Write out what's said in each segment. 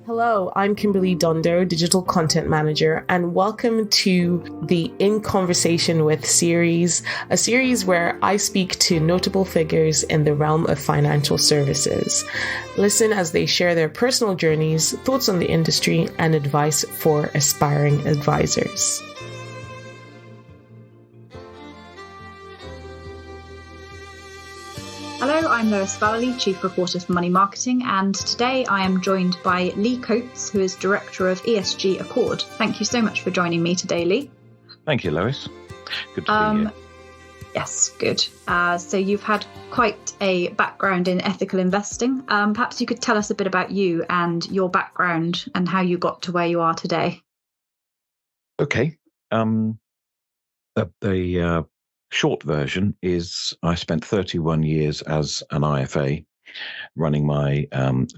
Hello, I'm Kimberly Dondo, Digital Content Manager, and welcome to the In Conversation With series, a series where I speak to notable figures in the realm of financial services. Listen as they share their personal journeys, thoughts on the industry, and advice for aspiring advisors. Hello, I'm Lois Vallely, Chief Reporter for Money Marketing, and today I am joined by Lee Coates, who is Director of ESG Accord. Thank you so much for joining me today, Lee. Thank you, Lois. Good to be here. Yes, good. So you've had quite a background in ethical investing. Perhaps you could tell us a bit about you and your background and how you got to where you are today. Okay. The short version is I spent 31 years as an IFA running my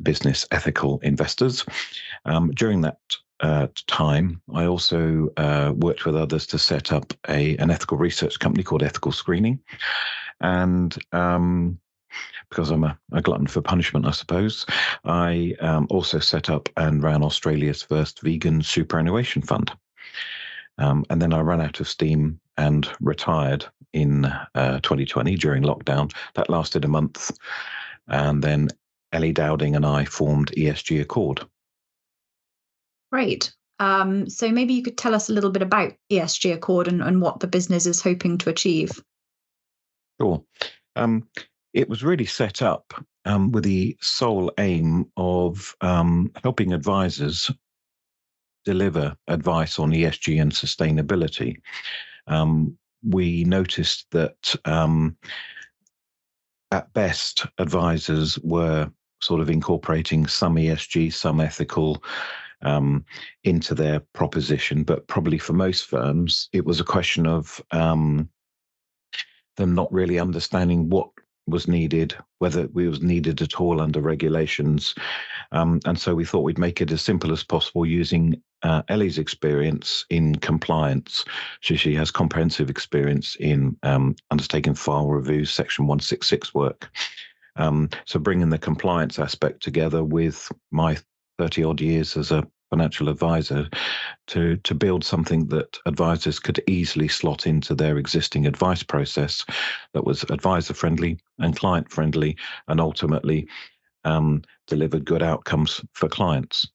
business Ethical Investors. During that time, I also worked with others to set up an ethical research company called Ethical Screening. And because I'm a glutton for punishment, I suppose, I also set up and ran Australia's first vegan superannuation fund. And then I ran out of steam and retired in 2020 during lockdown. That lasted a month. And then Ellie Dowding and I formed ESG Accord. Great. So maybe you could tell us a little bit about ESG Accord and what the business is hoping to achieve. Sure. It was really set up with the sole aim of helping advisors deliver advice on ESG and sustainability. We noticed that at best, advisors were sort of incorporating some ESG, some ethical into their proposition, but probably for most firms, it was a question of them not really understanding what was needed, whether it was needed at all under regulations. And so we thought we'd make it as simple as possible using Ellie's experience in compliance. She has comprehensive experience in undertaking file reviews, Section 166 work. So bringing the compliance aspect together with my 30 odd years as a financial advisor to build something that advisors could easily slot into their existing advice process that was advisor friendly and client friendly and ultimately delivered good outcomes for clients.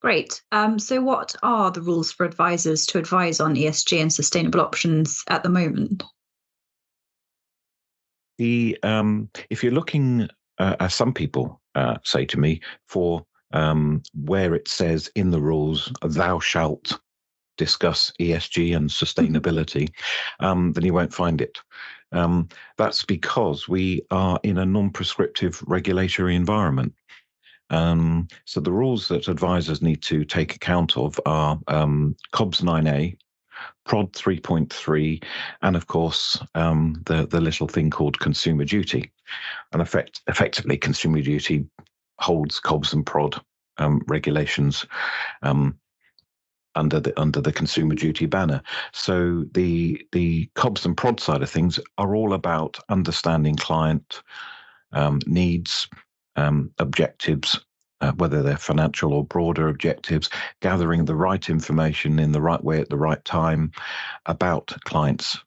Great. So what are the rules for advisors to advise on ESG and sustainable options at the moment? If you're looking, as some people say to me, for where it says in the rules, thou shalt discuss ESG and sustainability, then you won't find it. That's because we are in a non-prescriptive regulatory environment. So the rules that advisors need to take account of are COBS 9A, Prod 3.3, and of course the little thing called consumer duty. And effectively, consumer duty holds COBS and Prod regulations under the consumer duty banner. So the COBS and Prod side of things are all about understanding client needs, objectives, whether they're financial or broader objectives, gathering the right information in the right way at the right time about clients'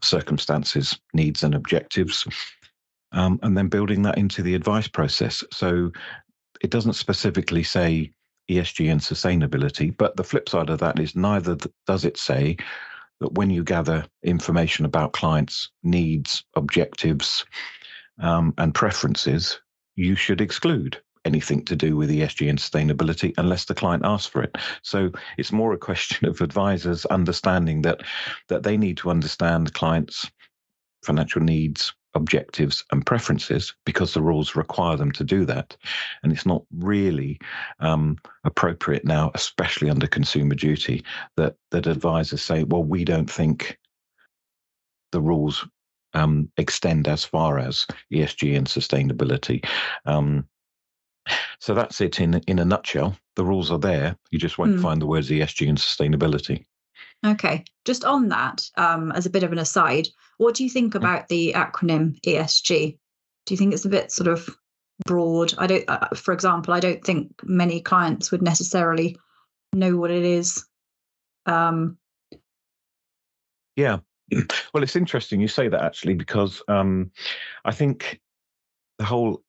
circumstances, needs, and objectives, and then building that into the advice process. So it doesn't specifically say ESG and sustainability, but the flip side of that is neither does it say that when you gather information about clients' needs, objectives, and preferences, you should exclude anything to do with ESG and sustainability unless the client asks for it. So it's more a question of advisors understanding that they need to understand clients' financial needs, objectives, and preferences because the rules require them to do that. And it's not really appropriate now, especially under consumer duty, that advisors say, well, we don't think the rules extend as far as ESG and sustainability. So that's it in a nutshell. The rules are there. You just won't find the words ESG and sustainability. Okay. Just on that, as a bit of an aside, what do you think about the acronym ESG? Do you think it's a bit sort of broad. I don't, for example, I don't think many clients would necessarily know what it is. Yeah. Well, it's interesting you say that, actually, because I think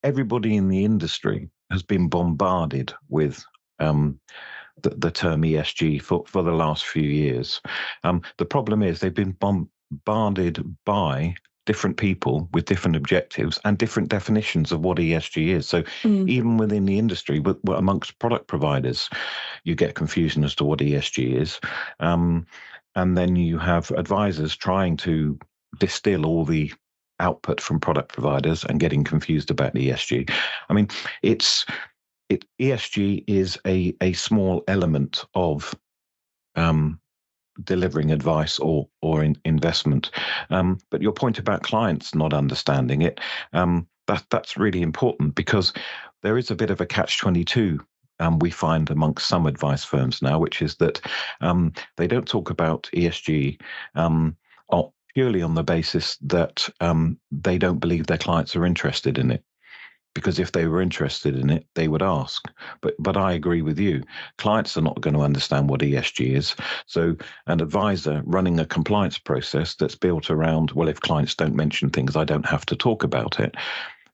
everybody in the industry has been bombarded with the term ESG for the last few years. The problem is they've been bombarded by different people with different objectives and different definitions of what ESG is. So even within the industry, but amongst product providers, you get confusion as to what ESG is. And then you have advisors trying to distill all the output from product providers and getting confused about ESG. I mean, ESG is a small element of delivering advice or investment. But your point about clients not understanding it, that's really important, because there is a bit of a catch-22 we find amongst some advice firms now, which is that they don't talk about ESG purely on the basis that they don't believe their clients are interested in it. Because if they were interested in it, they would ask. But I agree with you. Clients are not going to understand what ESG is. So an advisor running a compliance process that's built around, well, if clients don't mention things, I don't have to talk about it,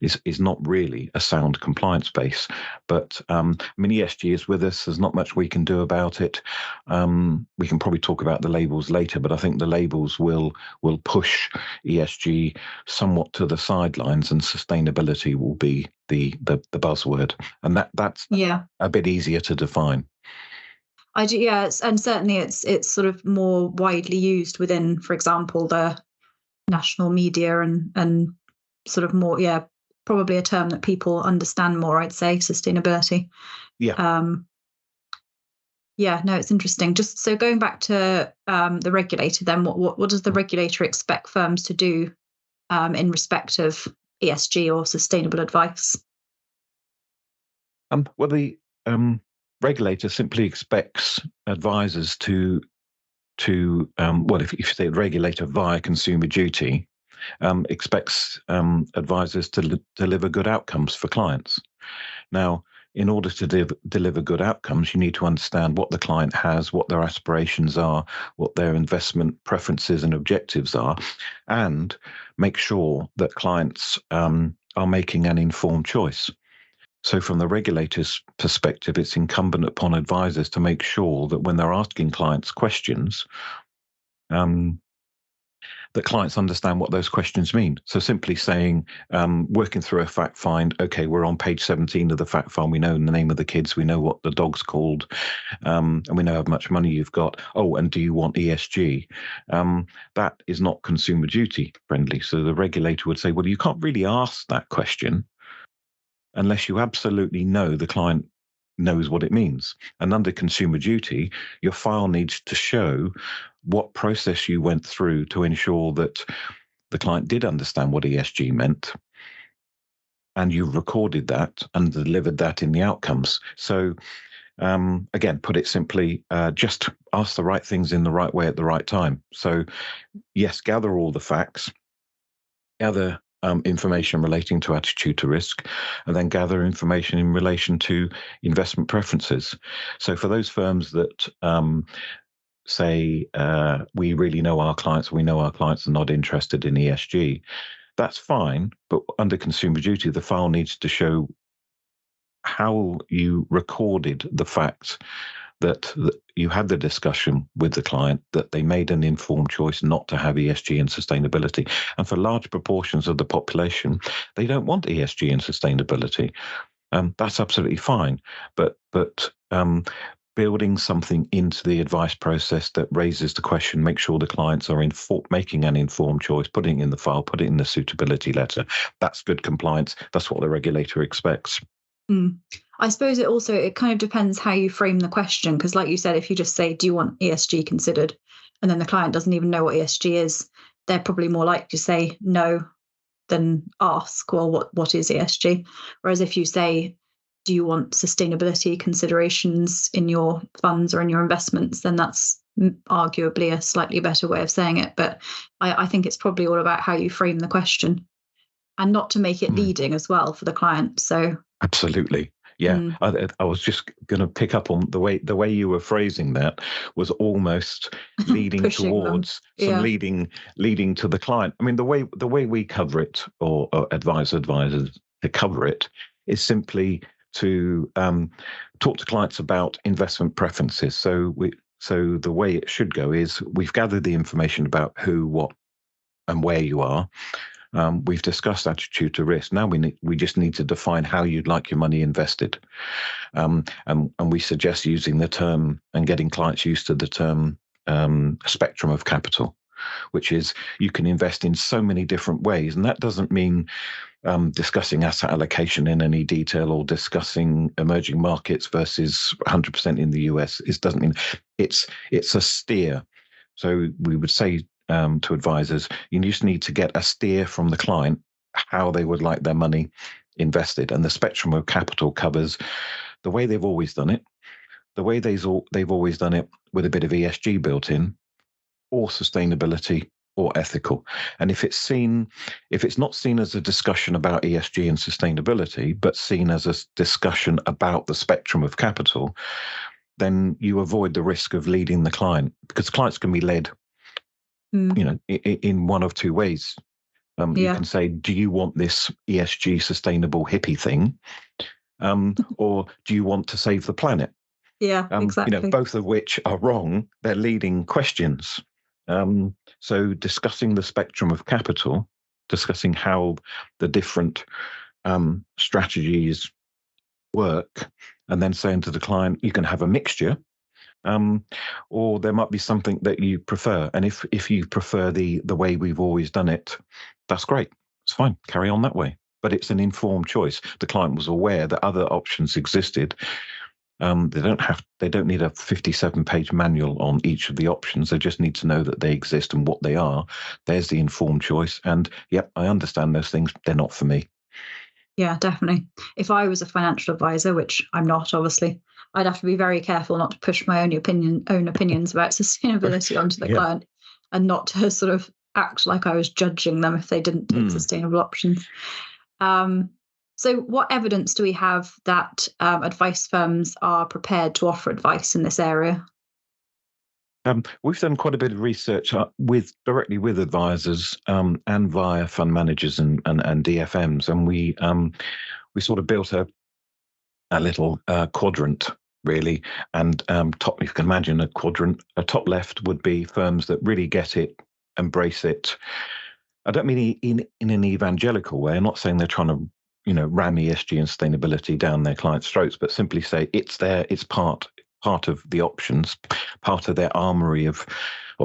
is not really a sound compliance base. But I mean, ESG is with us. There's not much we can do about it. We can probably talk about the labels later, but I think the labels will push ESG somewhat to the sidelines, and sustainability will be the buzzword, and that's a bit easier to define. I do, yeah, and certainly it's sort of more widely used within, for example, the national media and sort of more, probably a term that people understand more, I'd say, sustainability. No, it's interesting. Just so going back to the regulator, then what does the regulator expect firms to do in respect of ESG or sustainable advice? Well, the regulator simply expects advisors to well, if you say regulator via Consumer Duty, expects advisors to deliver good outcomes for clients. Now, in order to deliver good outcomes, you need to understand what the client has, what their aspirations are, what their investment preferences and objectives are, and make sure that clients are making an informed choice. So from the regulator's perspective, it's incumbent upon advisors to make sure that when they're asking clients questions, that clients understand what those questions mean. So simply saying, working through a fact find, okay, we're on page 17 of the fact find, we know the name of the kids, we know what the dog's called, and we know how much money you've got. Oh, and do you want ESG? That is not Consumer Duty friendly. So the regulator would say, well, you can't really ask that question unless you absolutely know the client knows what it means. And under Consumer Duty, your file needs to show what process you went through to ensure that the client did understand what ESG meant, and you recorded that and delivered that in the outcomes. So again, put it simply, just ask the right things in the right way at the right time. So yes, gather all the facts, gather information relating to attitude to risk, and then gather information in relation to investment preferences. So for those firms that say, we really know our clients, we know our clients are not interested in ESG, that's fine. But under Consumer Duty, the file needs to show how you recorded the fact that you had the discussion with the client, that they made an informed choice not to have ESG and sustainability. And for large proportions of the population, they don't want ESG and sustainability. That's absolutely fine. But building something into the advice process that raises the question, make sure the clients are making an informed choice, putting it in the file, put it in the suitability letter. That's good compliance. That's what the regulator expects. I suppose it kind of depends how you frame the question, because like you said, if you just say, do you want ESG considered? And then the client doesn't even know what ESG is, they're probably more likely to say no than ask, well, what is ESG? Whereas if you say, do you want sustainability considerations in your funds or in your investments, then that's arguably a slightly better way of saying it. But I think it's probably all about how you frame the question. and not to make it leading as well for the client. So absolutely. Yeah, I was just going to pick up on the way you were phrasing that was almost leading towards some leading to the client. I mean, the way we cover it, or advisors to cover it, is simply to talk to clients about investment preferences. So the way it should go is we've gathered the information about who, what, and where you are. We've discussed attitude to risk. Now we just need to define how you'd like your money invested, and we suggest using the term and getting clients used to the term spectrum of capital, which is you can invest in so many different ways, and that doesn't mean discussing asset allocation in any detail or discussing emerging markets versus 100% in the US. It doesn't mean it's a steer. So we would say to advisors, you just need to get a steer from the client how they would like their money invested. And the spectrum of capital covers the way they've always done it, the way they've always done it with a bit of ESG built in, or sustainability, or ethical. And if it's not seen as a discussion about ESG and sustainability, but seen as a discussion about the spectrum of capital, then you avoid the risk of leading the client, because clients can be led in one of two ways. You can say, do you want this ESG sustainable hippie thing? Or do you want to save the planet? Yeah, exactly. Both of which are wrong. They're leading questions. So discussing the spectrum of capital, discussing how the different strategies work, and then saying to the client, you can have a mixture. Or there might be something that you prefer. And if you prefer the way we've always done it, that's great. It's fine. Carry on that way. But it's an informed choice. The client was aware that other options existed. They don't need a 57-page manual on each of the options. They just need to know that they exist and what they are. There's the informed choice. And yep, I understand those things. They're not for me. Yeah, definitely. If I was a financial advisor, which I'm not, obviously, I'd have to be very careful not to push my own opinions about sustainability onto the client, and not to sort of act like I was judging them if they didn't take sustainable options. So what evidence do we have that advice firms are prepared to offer advice in this area? We've done quite a bit of research directly with advisors and via fund managers and DFMs, and we sort of built a little quadrant, really. And top, you can imagine a quadrant. A top left would be firms that really get it, embrace it. I don't mean in an evangelical way. I'm not saying they're trying to ram ESG and sustainability down their clients' throats, but simply say it's there, it's part of the options, part of their armory of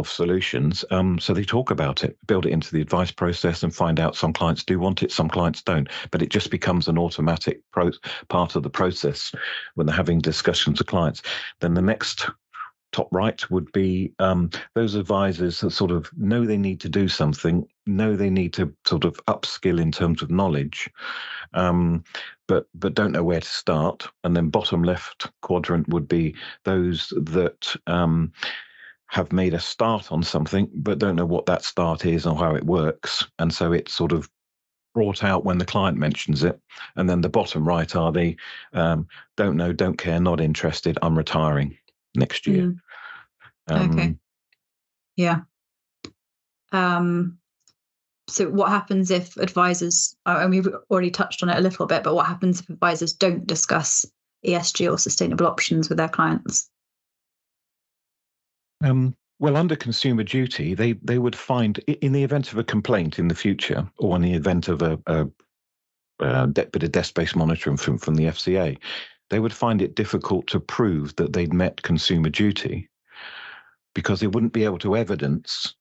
solutions. So they talk about it, build it into the advice process, and find out some clients do want it, some clients don't. But it just becomes an automatic part of the process when they're having discussions with clients. Then the next top right would be those advisors that sort of know they need to do something, know they need to sort of upskill in terms of knowledge, but don't know where to start. And then bottom left quadrant would be those that have made a start on something, but don't know what that start is or how it works. And so it's sort of brought out when the client mentions it. And then the bottom right are the don't know, don't care, not interested, I'm retiring next year. Okay. Yeah. So what happens if advisors, and we've already touched on it a little bit, but what happens if advisors don't discuss ESG or sustainable options with their clients? Well, under consumer duty, they would find, in the event of a complaint in the future, or in the event of a bit of desk-based monitoring from the FCA, they would find it difficult to prove that they'd met consumer duty, because they wouldn't be able to evidence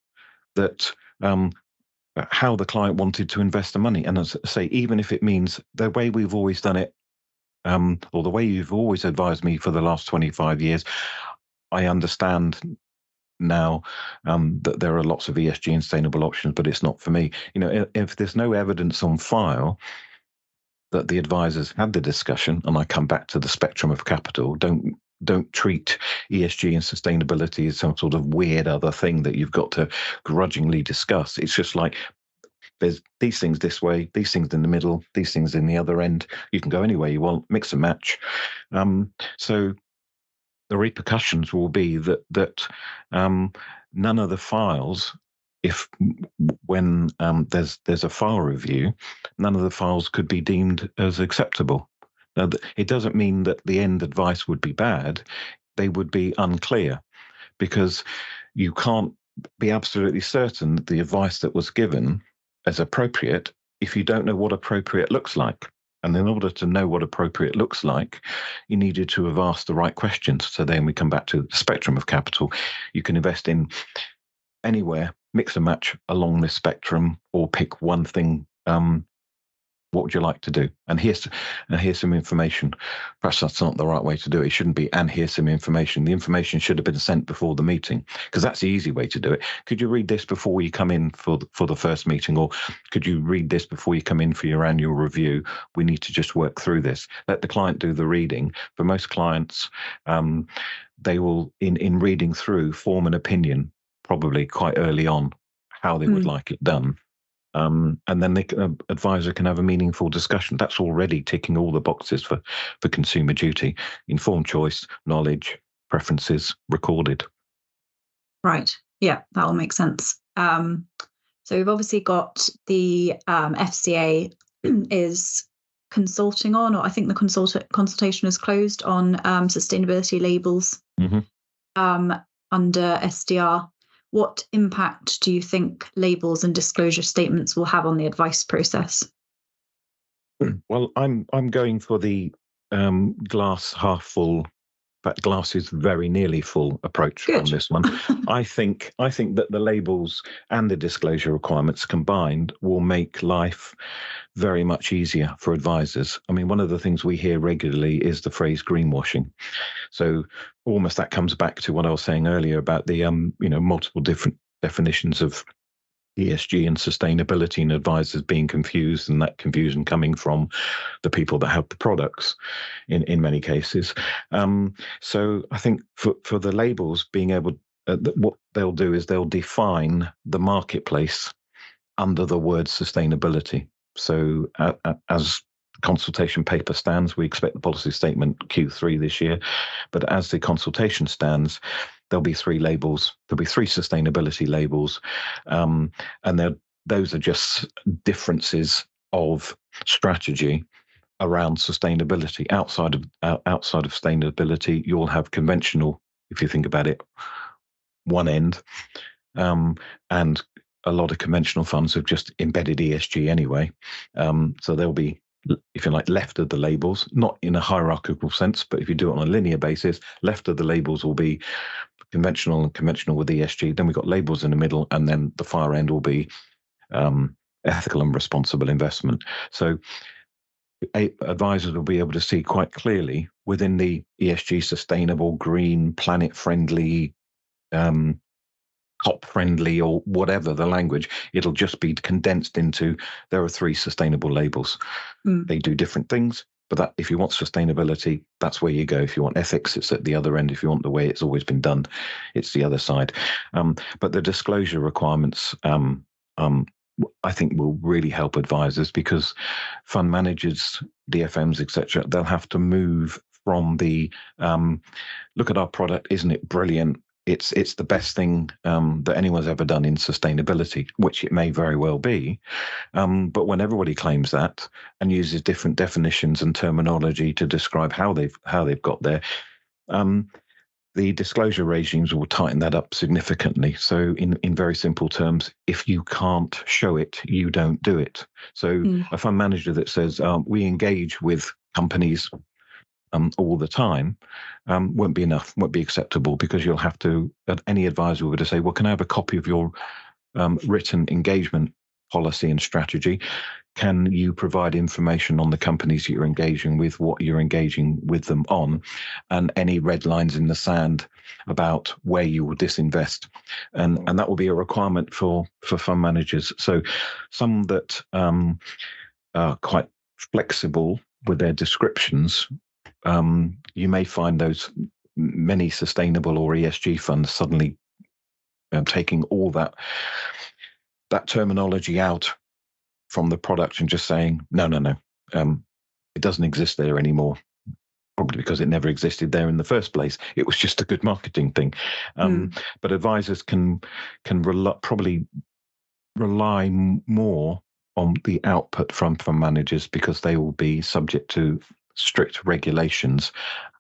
that how the client wanted to invest the money. And as I say, even if it means the way we've always done it, or the way you've always advised me for the last 25 years, I understand now that there are lots of ESG and sustainable options, but it's not for me. If there's no evidence on file that the advisors had the discussion, and I come back to the spectrum of capital, don't treat ESG and sustainability as some sort of weird other thing that you've got to grudgingly discuss. It's just like there's these things this way, these things in the middle, these things in the other end. You can go anywhere you want, mix and match. So the repercussions will be that none of the files, when there's a file review, none of the files could be deemed as acceptable. Now, it doesn't mean that the end advice would be bad. They would be unclear, because you can't be absolutely certain that the advice that was given is appropriate if you don't know what appropriate looks like. And in order to know what appropriate looks like, you needed to have asked the right questions. So then we come back to the spectrum of capital. You can invest in anywhere, mix and match along this spectrum, or pick one thing. What would you like to do? And here's some information. Perhaps that's not the right way to do it. It shouldn't be, and here's some information. The information should have been sent before the meeting, because that's the easy way to do it. Could you read this before you come in for the first meeting? Or could you read this before you come in for your annual review? We need to just work through this. Let the client do the reading. For most clients, they will, in reading through, form an opinion probably quite early on how they would like it done. And then the advisor can have a meaningful discussion. That's already ticking all the boxes for consumer duty: informed choice, knowledge, preferences, recorded. Right. Yeah, that all makes sense. So we've obviously got the FCA is consulting on, or I think the consultation is closed on sustainability labels under SDR. What impact do you think labels and disclosure statements will have on the advice process? Well, I'm going for the glass half full, but glass is very nearly full approach on this one. I think that the labels and the disclosure requirements combined will make life very much easier for advisors. I mean, one of the things we hear regularly is the phrase greenwashing. So almost that comes back to what I was saying earlier about the multiple different definitions of ESG and sustainability, and advisors being confused, and that confusion coming from the people that have the products in many cases. So I think for the labels, being able, what they'll do is they'll define the marketplace under the word sustainability. So as consultation paper stands, we expect the policy statement Q3 this year, but as the consultation stands, there'll be three labels. There'll be three sustainability labels, and those are just differences of strategy around sustainability. Outside of sustainability, you'll have conventional, if you think about it, one end, and a lot of conventional funds have just embedded ESG anyway. So they'll be, if you like, left of the labels, not in a hierarchical sense, but if you do it on a linear basis, left of the labels will be conventional and conventional with ESG. Then we've got labels in the middle, and then the far end will be ethical and responsible investment. So advisors will be able to see quite clearly within the ESG, sustainable, green, planet friendly, COP friendly, or whatever the language, it'll just be condensed into, there are three sustainable labels. They do different things, but that, if you want sustainability, that's where you go. If you want ethics, it's at the other end. If you want the way it's always been done, it's the other side. But the disclosure requirements, I think, will really help advisors, because fund managers, DFMs, etc., they'll have to move from the look at our product, isn't it brilliant? It's the best thing that anyone's ever done in sustainability, which it may very well be. But when everybody claims that and uses different definitions and terminology to describe how they've got there, the disclosure regimes will tighten that up significantly. So in very simple terms, if you can't show it, you don't do it. So a fund manager that says we engage with companies all the time won't be enough, won't be acceptable, because you'll have to, any advisor will to say, well, can I have a copy of your written engagement policy and strategy? Can you provide information on the companies you're engaging with, what you're engaging with them on, and any red lines in the sand about where you will disinvest? And that will be a requirement for fund managers. So some that are quite flexible with their descriptions, you may find those many sustainable or ESG funds suddenly taking all that terminology out from the product and just saying, no, it doesn't exist there anymore. Probably because it never existed there in the first place. It was just a good marketing thing. But advisors can probably rely more on the output from managers, because they will be subject to strict regulations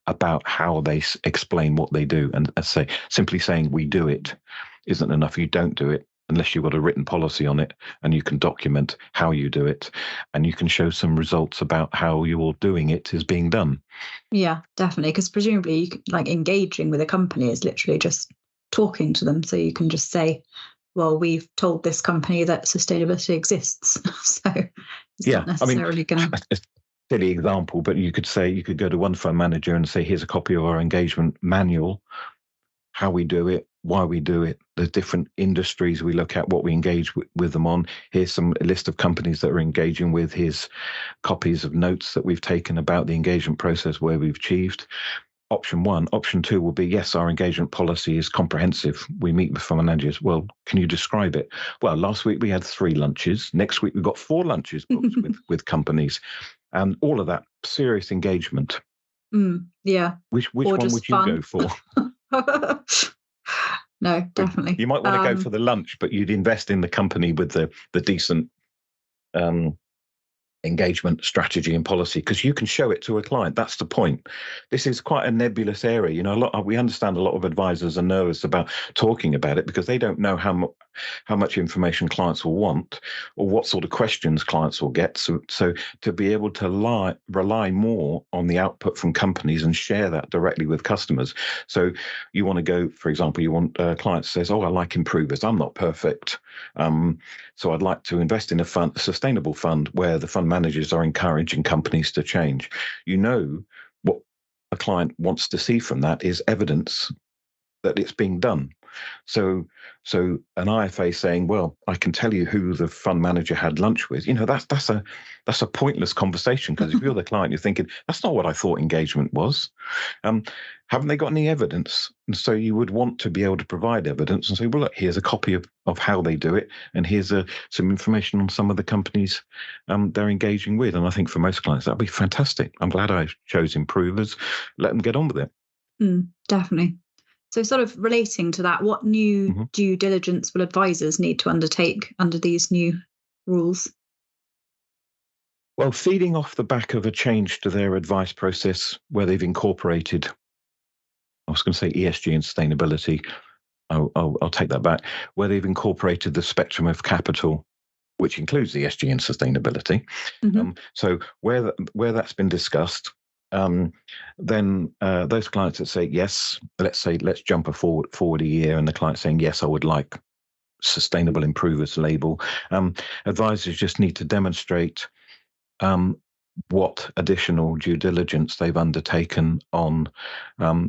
about how they explain what they do. And as I say, simply saying we do it isn't enough. You don't do it unless you've got a written policy on it, and you can document how you do it, and you can show some results about how you're doing it is being done. Yeah, definitely. Because presumably, like, engaging with a company is literally just talking to them. So you can just say, well, we've told this company that sustainability exists. So it's not necessarily going to... A silly example, but you could go to one fund manager and say, here's a copy of our engagement manual, how we do it, why we do it, the different industries we look at, what we engage with them on. Here's a list of companies that we're engaging with. Here's copies of notes that we've taken about the engagement process where we've achieved. Option one. Option two will be, yes, our engagement policy is comprehensive. We meet with fund managers. Well, can you describe it? Well, last week we had 3 lunches. Next week we've got 4 lunches booked with companies. And all of that serious engagement. Yeah. Which one would you go for? No, definitely. You might want to go for the lunch, but you'd invest in the company with the decent engagement strategy and policy, because you can show it to a client. That's the point. This is quite a nebulous area. You know, we understand a lot of advisors are nervous about talking about it because they don't know how much information clients will want or what sort of questions clients will get. So to be able to rely more on the output from companies and share that directly with customers. So you want to go, for example, you want a client says, oh, I like improvers. I'm not perfect. So I'd like to invest in a sustainable fund where the fund managers are encouraging companies to change. You know, what a client wants to see from that is evidence that it's being done. So an IFA saying, well, I can tell you who the fund manager had lunch with, you know, that's a pointless conversation, because if you're the client, you're thinking, that's not what I thought engagement was. Haven't they got any evidence? And so you would want to be able to provide evidence and say, well, look, here's a copy of how they do it, and here's some information on some of the companies they're engaging with. And I think for most clients, that'd be fantastic. I'm glad I chose improvers. Let them get on with it. Definitely. So sort of relating to that, what new due diligence will advisors need to undertake under these new rules? Well, feeding off the back of a change to their advice process where they've incorporated, I was going to say ESG and sustainability, I'll take that back, where they've incorporated the spectrum of capital, which includes ESG and sustainability. So where that's been discussed, then those clients that say yes, let's jump forward a year, and the client saying yes, I would like sustainable improvers label. Advisors just need to demonstrate what additional due diligence they've undertaken on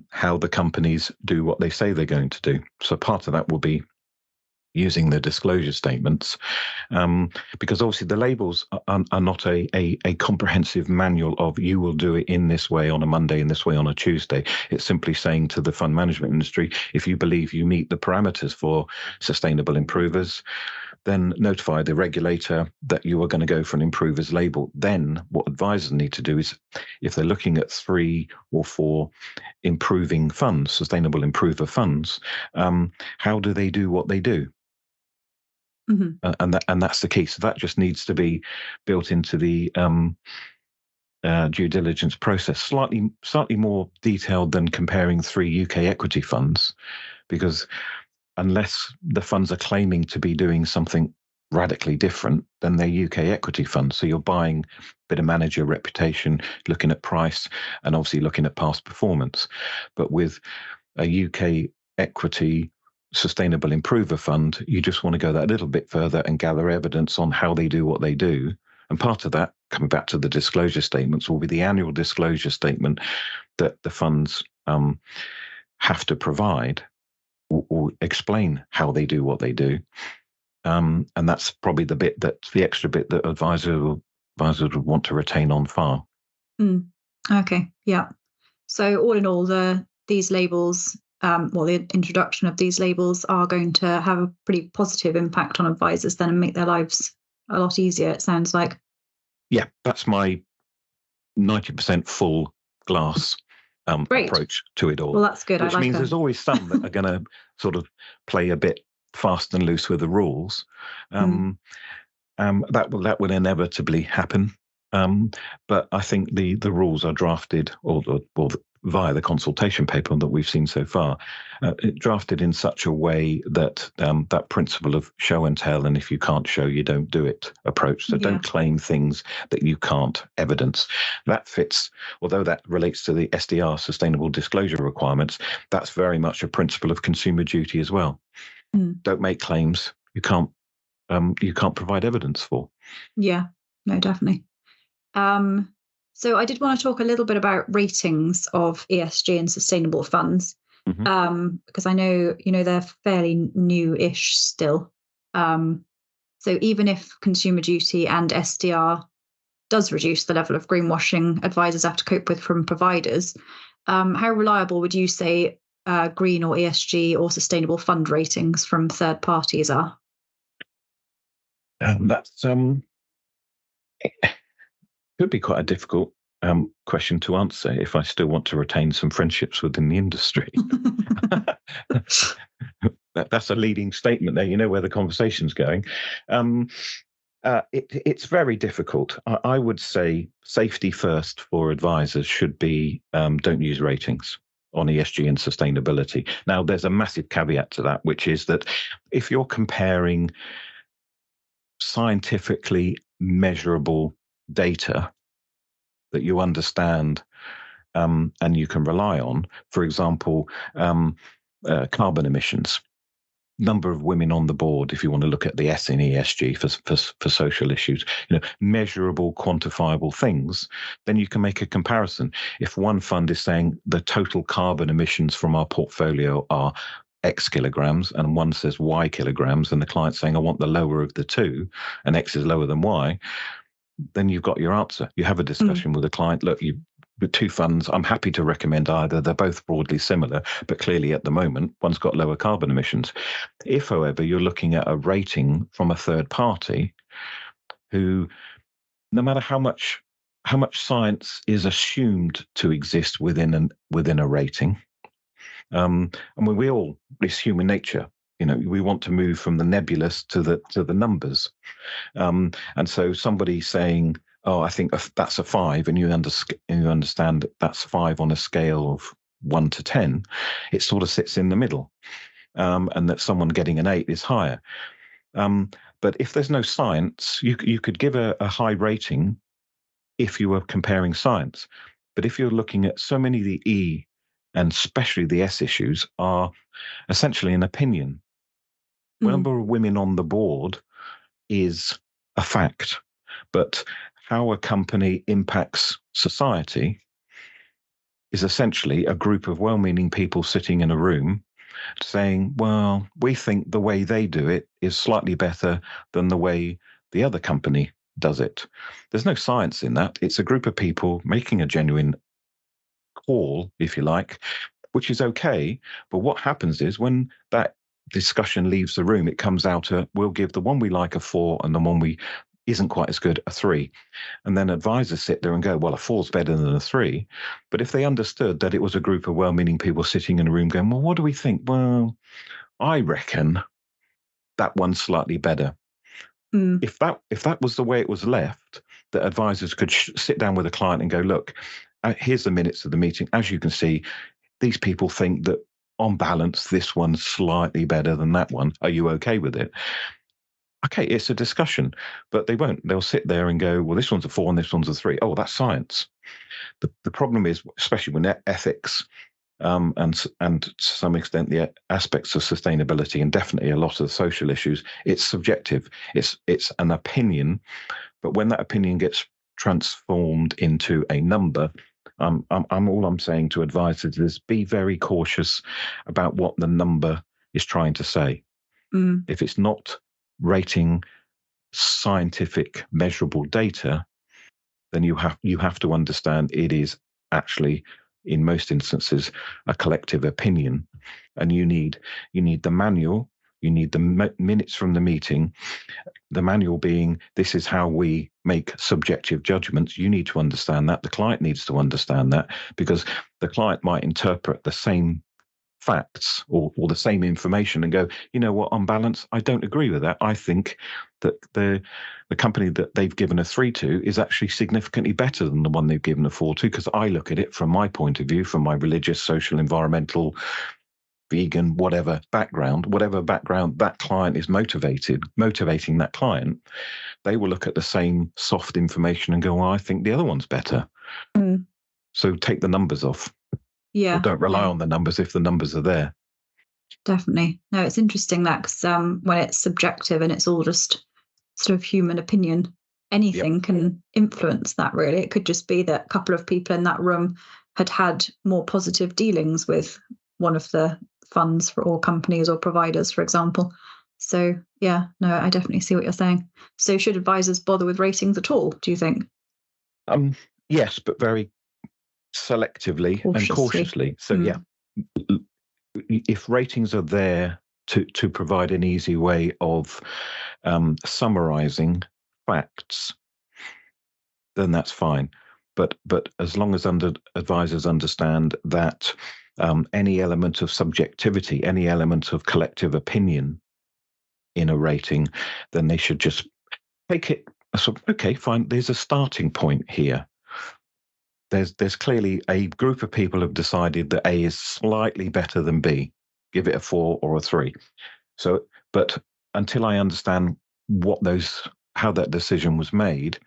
how the companies do what they say they're going to do. So part of that will be using the disclosure statements, because obviously the labels are not a comprehensive manual of you will do it in this way on a Monday, in this way on a Tuesday. It's simply saying to the fund management industry, if you believe you meet the parameters for sustainable improvers, then notify the regulator that you are going to go for an improvers label. Then what advisors need to do is, if they're looking at 3 or 4 improving funds, sustainable improver funds, how do they do what they do? And that's the key. So that just needs to be built into the due diligence process, slightly more detailed than comparing 3 UK equity funds, because unless the funds are claiming to be doing something radically different, then they're UK equity funds. So you're buying a bit of manager reputation, looking at price, and obviously looking at past performance. But with a UK equity sustainable improver fund, you just want to go that little bit further and gather evidence on how they do what they do. And part of that, coming back to the disclosure statements, will be the annual disclosure statement that the funds have to provide or explain how they do what they do. And that's probably the extra bit that advisors would want to retain on file. Okay, yeah. So all in all, these labels, the introduction of these labels are going to have a pretty positive impact on advisors then and make their lives a lot easier, it sounds like. Yeah, that's my 90% full glass approach to it all. Well, that's good. Which means there's always some that are going to sort of play a bit fast and loose with the rules. That will inevitably happen. But I think the rules are drafted or via the consultation paper that we've seen so far, drafted in such a way that that principle of show and tell, and if you can't show, you don't do it approach. So don't claim things that you can't evidence. That fits, although that relates to the SDR, sustainable disclosure requirements, that's very much a principle of consumer duty as well. Don't make claims you can't provide evidence for. Yeah, no, definitely. So I did want to talk a little bit about ratings of ESG and sustainable funds, because I know, they're fairly new-ish still. So even if consumer duty and SDR does reduce the level of greenwashing advisors have to cope with from providers, how reliable would you say green or ESG or sustainable fund ratings from third parties are? That's could be quite a difficult question to answer if I still want to retain some friendships within the industry. That's a leading statement there. You know where the conversation's going. It's very difficult. I would say safety first for advisors should be don't use ratings on ESG and sustainability. Now, there's a massive caveat to that, which is that if you're comparing scientifically measurable data that you understand and you can rely on, for example, carbon emissions, number of women on the board, if you want to look at the S in ESG for social issues, measurable, quantifiable things, then you can make a comparison. If one fund is saying the total carbon emissions from our portfolio are X kilograms, and one says Y kilograms, and the client's saying, I want the lower of the two, and X is lower than Y, then you've got your answer. You have a discussion with the client. Look, with two funds, I'm happy to recommend either. They're both broadly similar, but clearly at the moment, one's got lower carbon emissions. If, however, you're looking at a rating from a third party who, no matter how much science is assumed to exist within a rating, and we all, it's human nature. We want to move from the nebulous to the numbers. And so somebody saying, oh, I think that's a 5, and you understand that that's 5 on a scale of 1 to 10, it sort of sits in the middle, and that someone getting an 8 is higher. But if there's no science, you could give a high rating if you were comparing science. But if you're looking at so many of the E and especially the S issues are essentially an opinion. Number of women on the board is a fact, but how a company impacts society is essentially a group of well-meaning people sitting in a room saying, well, we think the way they do it is slightly better than the way the other company does it. There's no science in that. It's a group of people making a genuine call, if you like, which is okay. But what happens is when that discussion leaves the room, it comes out we'll give the one we like a 4 and the one we isn't quite as good a 3. And then advisors sit there and go, well, a 4's better than a 3. But if they understood that it was a group of well-meaning people sitting in a room going, well, what do we think? Well, I reckon that one's slightly better. If that was the way it was left, that advisors could sit down with a client and go, look, here's the minutes of the meeting. As you can see, these people think that on balance, this one's slightly better than that one. Are you okay with it? Okay, it's a discussion, but they won't. They'll sit there and go, well, this one's a 4 and this one's a 3. Oh, that's science. The problem is, especially with ethics and to some extent the aspects of sustainability and definitely a lot of social issues, it's subjective. It's an opinion, but when that opinion gets transformed into a number, all I'm saying to advisors is be very cautious about what the number is trying to say. If it's not rating scientific measurable data, then you have to understand it is actually, in most instances, a collective opinion, and you need the manual, You need the minutes from the meeting, the manual being, this is how we make subjective judgments. You need to understand that. The client needs to understand that, because the client might interpret the same facts or the same information and go, you know what, on balance, I don't agree with that. I think that the company that they've given a 3 to is actually significantly better than the one they've given a 4 to, because I look at it from my point of view, from my religious, social, environmental, vegan, whatever background that client is motivating that client, they will look at the same soft information and go, well, I think the other one's better. So take the numbers off. Yeah. Or don't rely on the numbers if the numbers are there. Definitely. No, it's interesting that, because when it's subjective and it's all just sort of human opinion, anything can influence that, really. It could just be that a couple of people in that room had more positive dealings with one of the funds or companies or providers, for example. So, yeah, no, I definitely see what you're saying. So should advisors bother with ratings at all, do you think? Yes, but very selectively and cautiously. So yeah, if ratings are there to provide an easy way of summarizing facts, then that's fine. But as long as advisors understand that any element of subjectivity, any element of collective opinion in a rating, then they should just take it. So, okay, fine. There's a starting point here. There's clearly a group of people have decided that A is slightly better than B. Give it a 4 or a 3. So, but until I understand how that decision was made,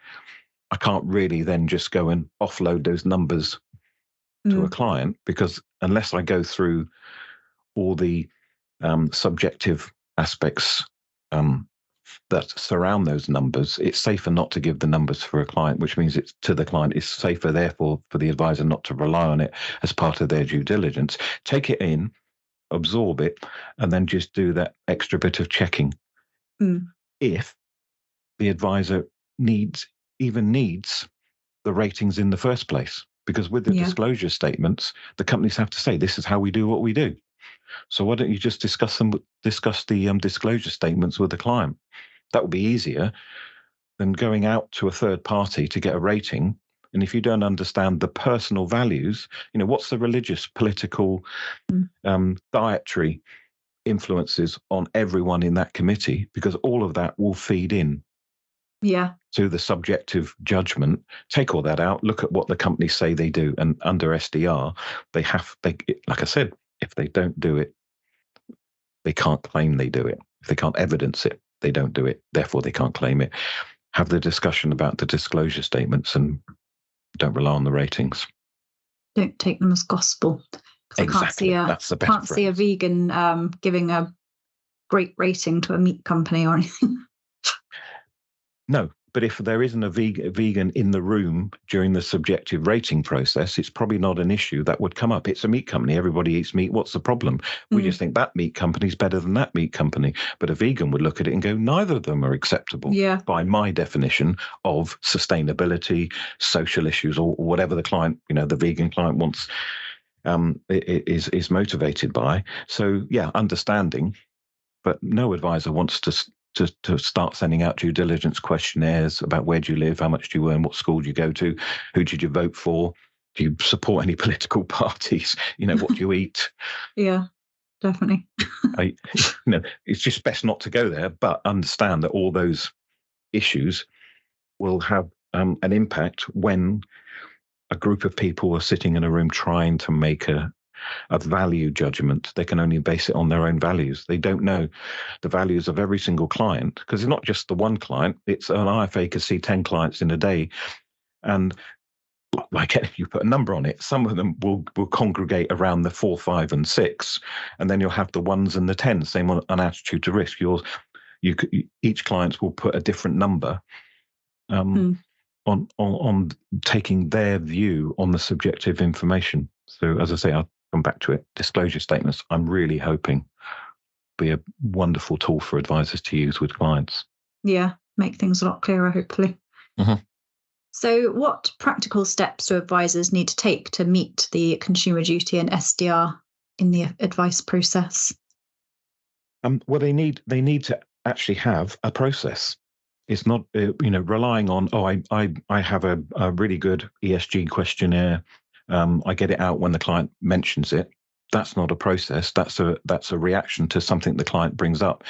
I can't really then just go and offload those numbers to a client, because unless I go through all the subjective aspects that surround those numbers, it's safer not to give the numbers for a client, which means it's to the client. It's safer, therefore, for the advisor not to rely on it as part of their due diligence. Take it in, absorb it, and then just do that extra bit of checking. If the advisor needs the ratings in the first place, because with the disclosure statements, the companies have to say, this is how we do what we do. So why don't you just discuss the disclosure statements with the client? That would be easier than going out to a third party to get a rating. And if you don't understand the personal values, what's the religious, political, dietary influences on everyone in that committee, because all of that will feed in to the subjective judgment. Take all that out, look at what the companies say they do, and under SDR, they like I said, if they don't do it, they can't claim they do it. If they can't evidence it, they don't do it. Therefore, they can't claim it. Have the discussion about the disclosure statements and don't rely on the ratings. Don't take them as gospel. Exactly. That's the best phrase. See a vegan giving a great rating to a meat company or anything. No, but if there isn't a vegan in the room during the subjective rating process, it's probably not an issue that would come up. It's a meat company. Everybody eats meat. What's the problem? We just think that meat company's better than that meat company. But a vegan would look at it and go, neither of them are acceptable by my definition of sustainability, social issues, or whatever the client, the vegan client wants, is motivated by. So, yeah, understanding. But no advisor wants to start sending out due diligence questionnaires about where do you live, how much do you earn, what school do you go to, who did you vote for, do you support any political parties, what do you eat? Yeah, definitely. It's just best not to go there, but understand that all those issues will have an impact when a group of people are sitting in a room trying to make a value judgment. They can only base it on their own values. They don't know the values of every single client, because it's not just the one client. It's an IFA could see 10 clients in a day, and like you put a number on it, some of them will congregate around the 4, 5, and 6, and then you'll have the 1s and the 10s. Same on attitude to risk. Each client will put a different number on taking their view on the subjective information. So as I say, I'll come back to it. Disclosure statements, I'm really hoping be a wonderful tool for advisors to use with clients. Yeah, make things a lot clearer, hopefully. So what practical steps do advisors need to take to meet the consumer duty and SDR in the advice process? Well, they need to actually have a process. It's not relying on I have a really good ESG questionnaire. I get it out when the client mentions it. That's not a process. That's a reaction to something the client brings up,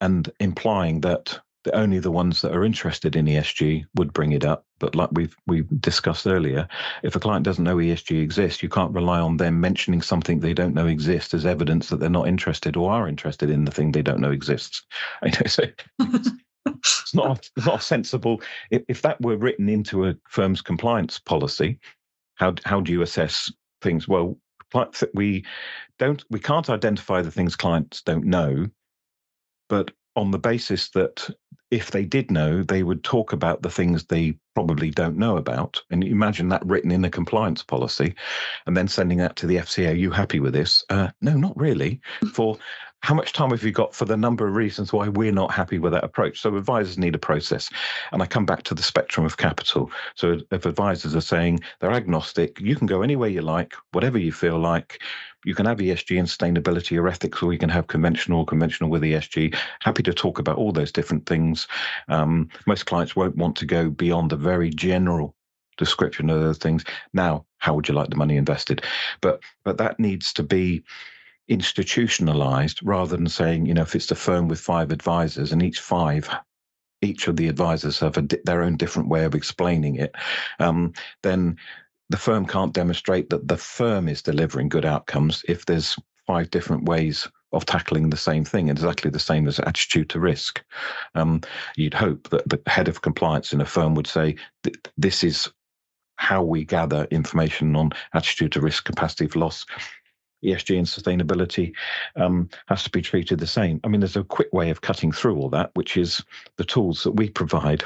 and implying that only the ones that are interested in ESG would bring it up. But like we've discussed earlier, if a client doesn't know ESG exists, you can't rely on them mentioning something they don't know exists as evidence that they're not interested or are interested in the thing they don't know exists. So it's not a sensible. If that were written into a firm's compliance policy, how do you assess things? Well, we can't identify the things clients don't know, but on the basis that if they did know, they would talk about the things they probably don't know about. And imagine that written in a compliance policy and then sending that to the FCA. Are you happy with this? No, not really. For how much time have you got for the number of reasons why we're not happy with that approach? So advisors need a process. And I come back to the spectrum of capital. So if advisors are saying they're agnostic, you can go anywhere you like, whatever you feel like. You can have ESG and sustainability or ethics, or you can have conventional with ESG. Happy to talk about all those different things. Most clients won't want to go beyond the very general description of those things. Now, how would you like the money invested? But that needs to be institutionalized rather than saying, if it's a firm with 5 advisors and each of the advisors have their own different way of explaining it, then the firm can't demonstrate that the firm is delivering good outcomes if there's 5 different ways of tackling the same thing, exactly the same as attitude to risk. You'd hope that the head of compliance in a firm would say, this is how we gather information on attitude to risk, capacity for loss. ESG and sustainability has to be treated the same. I mean, there's a quick way of cutting through all that, which is the tools that we provide.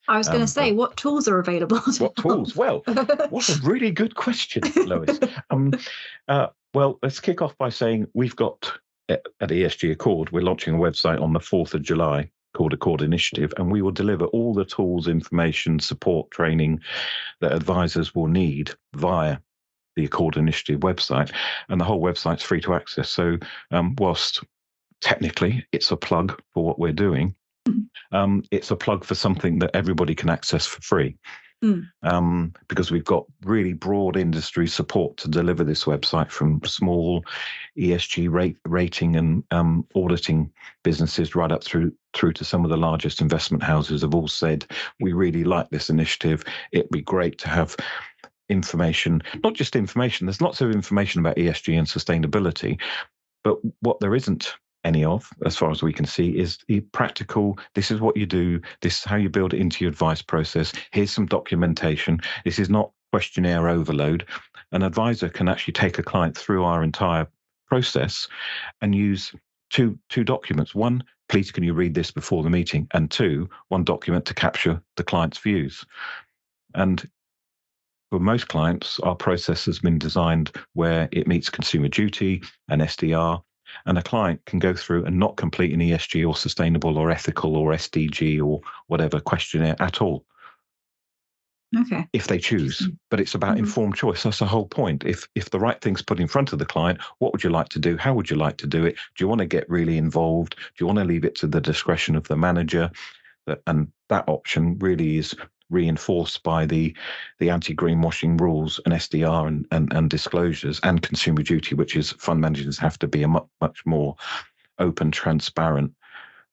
I was going to say, what tools are available? What tools? Well, what a really good question, Lois. Well, let's kick off by saying we've got at ESG Accord, we're launching a website on the 4th of July called Accord Initiative, and we will deliver all the tools, information, support, training that advisors will need via the Accord Initiative website. And the whole website's free to access. So whilst technically it's a plug for what we're doing, it's a plug for something that everybody can access for free. Because we've got really broad industry support to deliver this website, from small ESG rating and auditing businesses right up through to some of the largest investment houses have all said, we really like this initiative. It'd be great to have information, not just information. There's lots of information about ESG and sustainability, but what there isn't any of, as far as we can see, is the practical, this is what you do, this is how you build it into your advice process, here's some documentation. This is not questionnaire overload. An advisor can actually take a client through our entire process and use two documents. One, please can you read this before the meeting? And 2, one document to capture the client's views. And for most clients, our process has been designed where it meets consumer duty and SDR, and a client can go through and not complete an ESG or sustainable or ethical or SDG or whatever questionnaire at all. Okay. If they choose. But it's about informed choice. That's the whole point. If the right thing's put in front of the client, what would you like to do? How would you like to do it? Do you want to get really involved? Do you want to leave it to the discretion of the manager? And that option really is reinforced by the anti-greenwashing rules and SDR and disclosures and consumer duty, which is fund managers have to be a much more open, transparent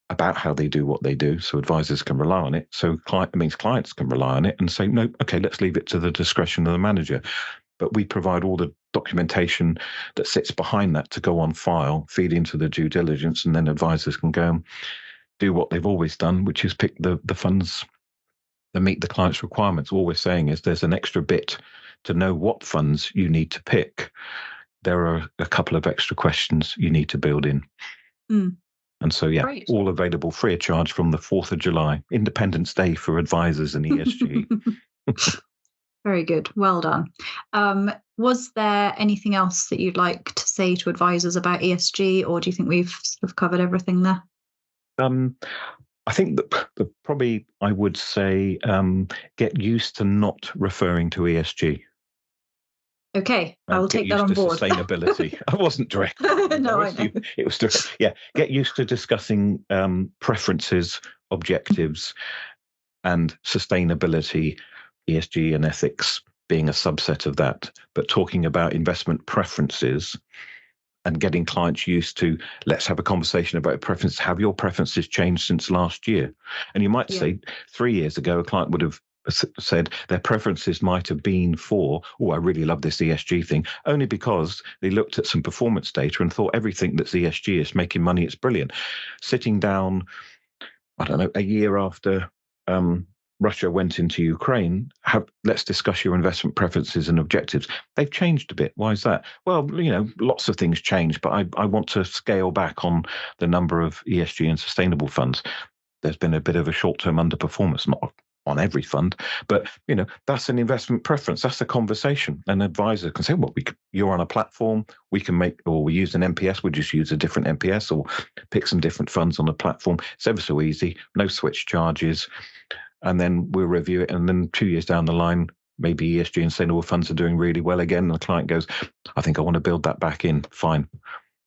about how they do what they do, so advisors can rely on it. So it means clients can rely on it and say, no, okay, let's leave it to the discretion of the manager. But we provide all the documentation that sits behind that to go on file, feed into the due diligence, and then advisors can go and do what they've always done, which is pick the funds that meet the client's requirements. All we're saying is there's an extra bit to know what funds you need to pick. There are a couple of extra questions you need to build in. And so, yeah, Great. All available free of charge from the 4th of July, Independence Day for advisors and ESG. Very good. Well done. Was there anything else that you'd like to say to advisors about ESG, or do you think we've sort of covered everything there? I think that probably I would say get used to not referring to ESG. Okay, I will take that on board. Sustainability. I wasn't direct. No, I know. It was direct. Yeah, get used to discussing preferences, objectives, and sustainability, ESG and ethics being a subset of that. But talking about investment preferences and getting clients used to, let's have a conversation about preferences. Have your preferences changed since last year? And you might say 3 years ago, a client would have said their preferences might have been for, oh, I really love this ESG thing, only because they looked at some performance data and thought everything that's ESG is making money, it's brilliant. Sitting down, I don't know, a year after Russia went into Ukraine, let's discuss your investment preferences and objectives. They've changed a bit. Why is that? Well, lots of things change, but I want to scale back on the number of ESG and sustainable funds. There's been a bit of a short-term underperformance, not on every fund, but that's an investment preference. That's a conversation. An advisor can say, well, you're on a platform, we can or we use an MPS, we just use a different MPS or pick some different funds on the platform. It's ever so easy, no switch charges. And then we'll review it. And then 2 years down the line, maybe ESG and sustainable funds are doing really well again. And the client goes, I think I want to build that back in. Fine.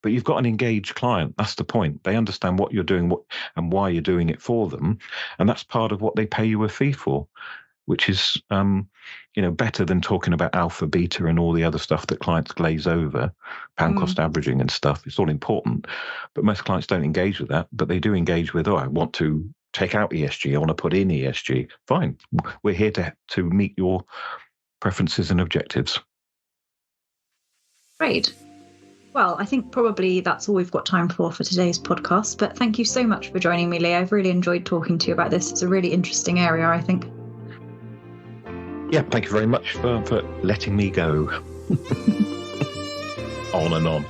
But you've got an engaged client. That's the point. They understand what you're doing and why you're doing it for them. And that's part of what they pay you a fee for, which is, better than talking about alpha, beta, and all the other stuff that clients glaze over, pound cost averaging and stuff. It's all important. But most clients don't engage with that. But they do engage with, I want to take out ESG. I want to put in ESG. Fine. We're here to meet your preferences and objectives. Great. Well, I think probably that's all we've got time for today's podcast. But thank you so much for joining me, Lee. I've really enjoyed talking to you about this. It's a really interesting area, I think. Yeah, thank you very much for letting me go on and on.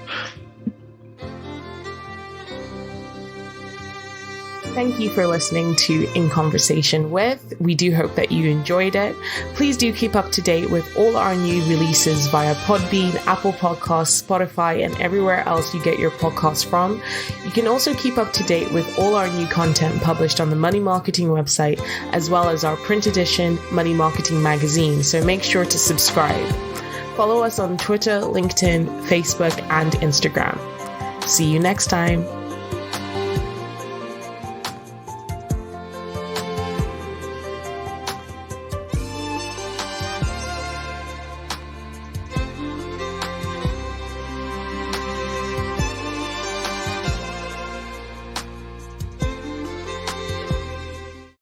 Thank you for listening to In Conversation With. We do hope that you enjoyed it. Please do keep up to date with all our new releases via Podbean, Apple Podcasts, Spotify, and everywhere else you get your podcasts from. You can also keep up to date with all our new content published on the Money Marketing website, as well as our print edition Money Marketing magazine. So make sure to subscribe. Follow us on Twitter, LinkedIn, Facebook, and Instagram. See you next time.